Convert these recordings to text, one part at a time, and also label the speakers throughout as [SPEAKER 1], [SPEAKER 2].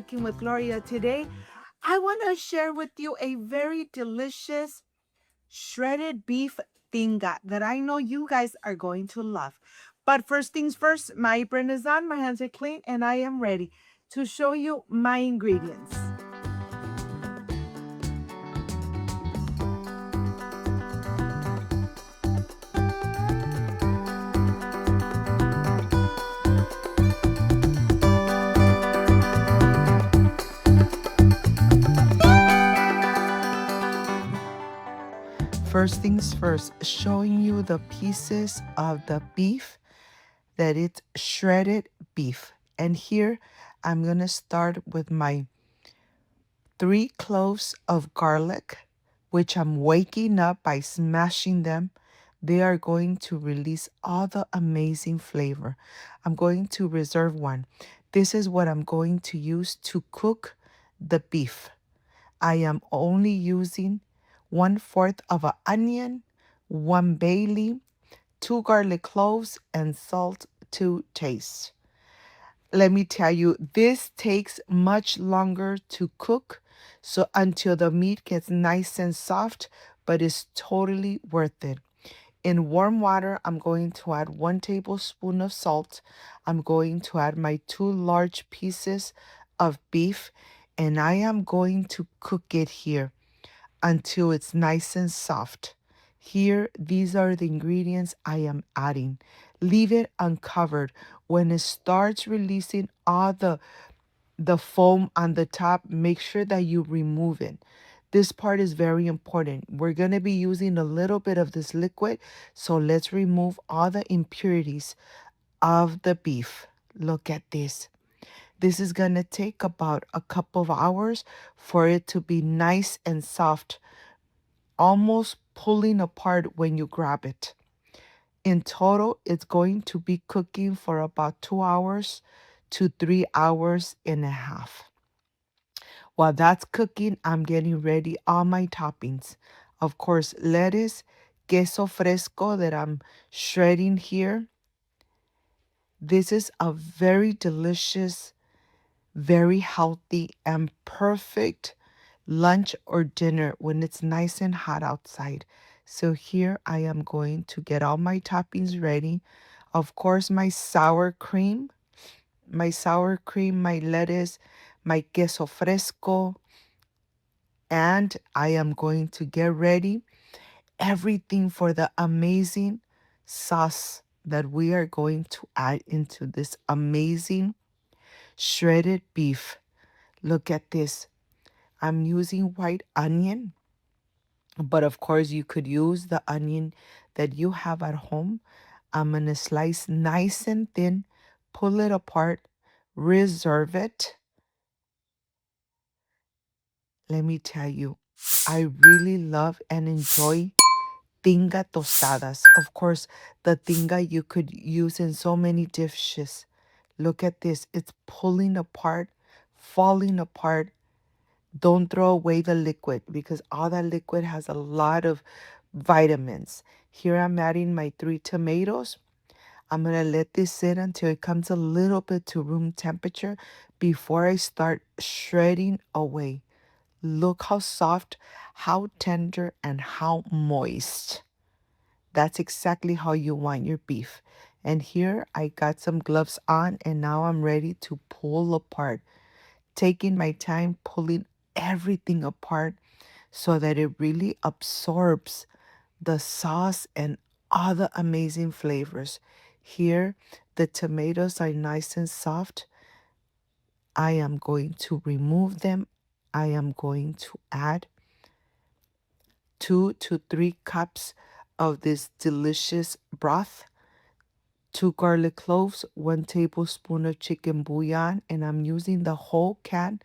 [SPEAKER 1] Cooking with Gloria. Today, I want to share with you a very delicious shredded beef tinga that I know you guys are going to love. But first things first, my apron is on, my hands are clean, and I am ready to show you my ingredients. First things first, showing you the pieces of the beef that it's shredded beef. And here I'm going to start with my 3 cloves of garlic, which I'm waking up by smashing them. They are going to release all the amazing flavor. I'm going to reserve one. This is what I'm going to use to cook the beef. I am only using 1/4 of an onion, 1 bay leaf, 2 garlic cloves, and salt to taste. Let me tell you, this takes much longer to cook, so until the meat gets nice and soft, but it's totally worth it. In warm water, I'm going to add 1 tablespoon of salt. I'm going to add my 2 large pieces of beef, and I am going to cook it here until it's nice and soft. Here, these are the ingredients I am adding. Leave it uncovered. When it starts releasing all the foam on the top, make sure that you remove it. This part is very important. We're going to be using a little bit of this liquid, so let's remove all the impurities of the beef. Look at this. This is going to take about a couple of hours for it to be nice and soft, almost pulling apart when you grab it. In total, it's going to be cooking for about 2 hours to 3 hours and a half. While that's cooking, I'm getting ready all my toppings. Of course, lettuce, queso fresco that I'm shredding here. This is a very delicious, very healthy, and perfect lunch or dinner when it's nice and hot outside. So here I am going to get all my toppings ready. Of course, my lettuce, my queso fresco, and I am going to get ready everything for the amazing sauce that we are going to add into this amazing shredded beef. Look at this. I'm using white onion, but of course you could use the onion that you have at home. I'm going to slice nice and thin, pull it apart, reserve it. Let me tell you, I really love and enjoy Tinga Tostadas. Of course, the tinga you could use in so many dishes. Look at this. It's pulling apart, falling apart. Don't throw away the liquid because all that liquid has a lot of vitamins. Here I'm adding my 3 tomatoes. I'm going to let this sit until it comes a little bit to room temperature before I start shredding away. Look how soft, how tender, and how moist. That's exactly how you want your beef. And here I got some gloves on and now I'm ready to pull apart. Taking my time pulling everything apart so that it really absorbs the sauce and all the amazing flavors. Here, the tomatoes are nice and soft. I am going to remove them. I am going to add 2 to 3 cups of this delicious broth, 2 garlic cloves, 1 tablespoon of chicken bouillon, and I'm using the whole can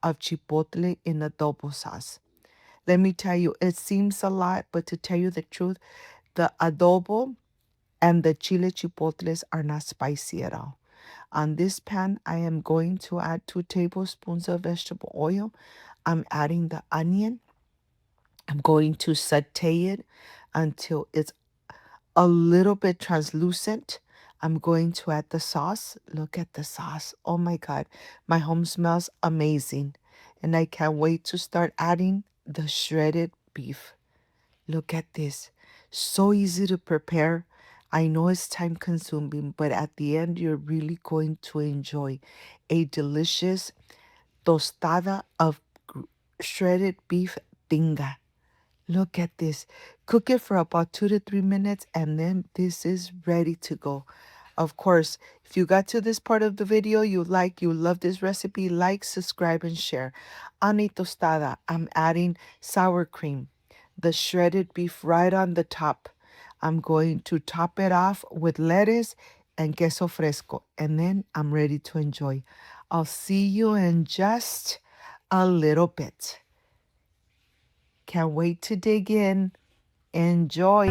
[SPEAKER 1] of chipotle in adobo sauce. Let me tell you, it seems a lot, but to tell you the truth, the adobo and the chile chipotles are not spicy at all. On this pan, I am going to add 2 tablespoons of vegetable oil. I'm adding the onion. I'm going to saute it until it's a little bit translucent. I'm going to add the sauce. Look at the sauce. Oh my God. My home smells amazing. And I can't wait to start adding the shredded beef. Look at this. So easy to prepare. I know it's time consuming, but at the end, you're really going to enjoy a delicious tostada of shredded beef tinga. Look at this. Cook it for about 2 to 3 minutes and then this is ready to go. Of course, if you got to this part of the video, you love this recipe, like, subscribe, and share. On a tostada, I'm adding sour cream, the shredded beef right on the top. I'm going to top it off with lettuce and queso fresco, and then I'm ready to enjoy. I'll see you in just a little bit. Can't wait to dig in. Enjoy.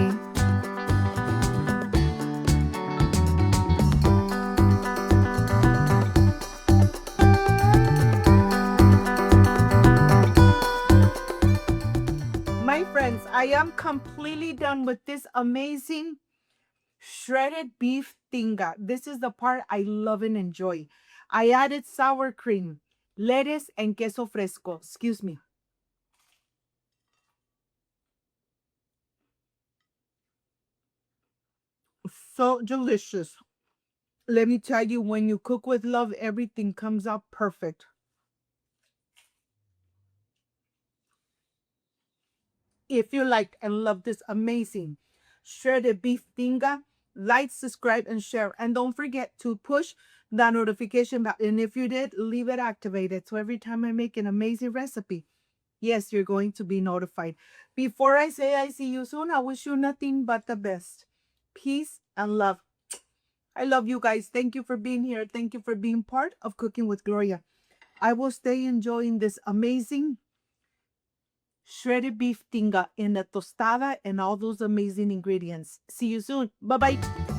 [SPEAKER 1] My friends, I am completely done with this amazing shredded beef tinga. This is the part I love and enjoy. I added sour cream, lettuce, and queso fresco. Excuse me. So delicious. Let me tell you, when you cook with love, everything comes out perfect. If you liked and love this amazing shredded beef tinga, like, subscribe, and share. And don't forget to push the notification bell. And if you did, leave it activated. So every time I make an amazing recipe, yes, you're going to be notified. Before I say I see you soon, I wish you nothing but the best. Peace and love. I love you guys. Thank you for being here. Thank you for being part of Cooking with Gloria. I will stay enjoying this amazing shredded beef tinga in a tostada and all those amazing ingredients. See you soon. Bye-bye.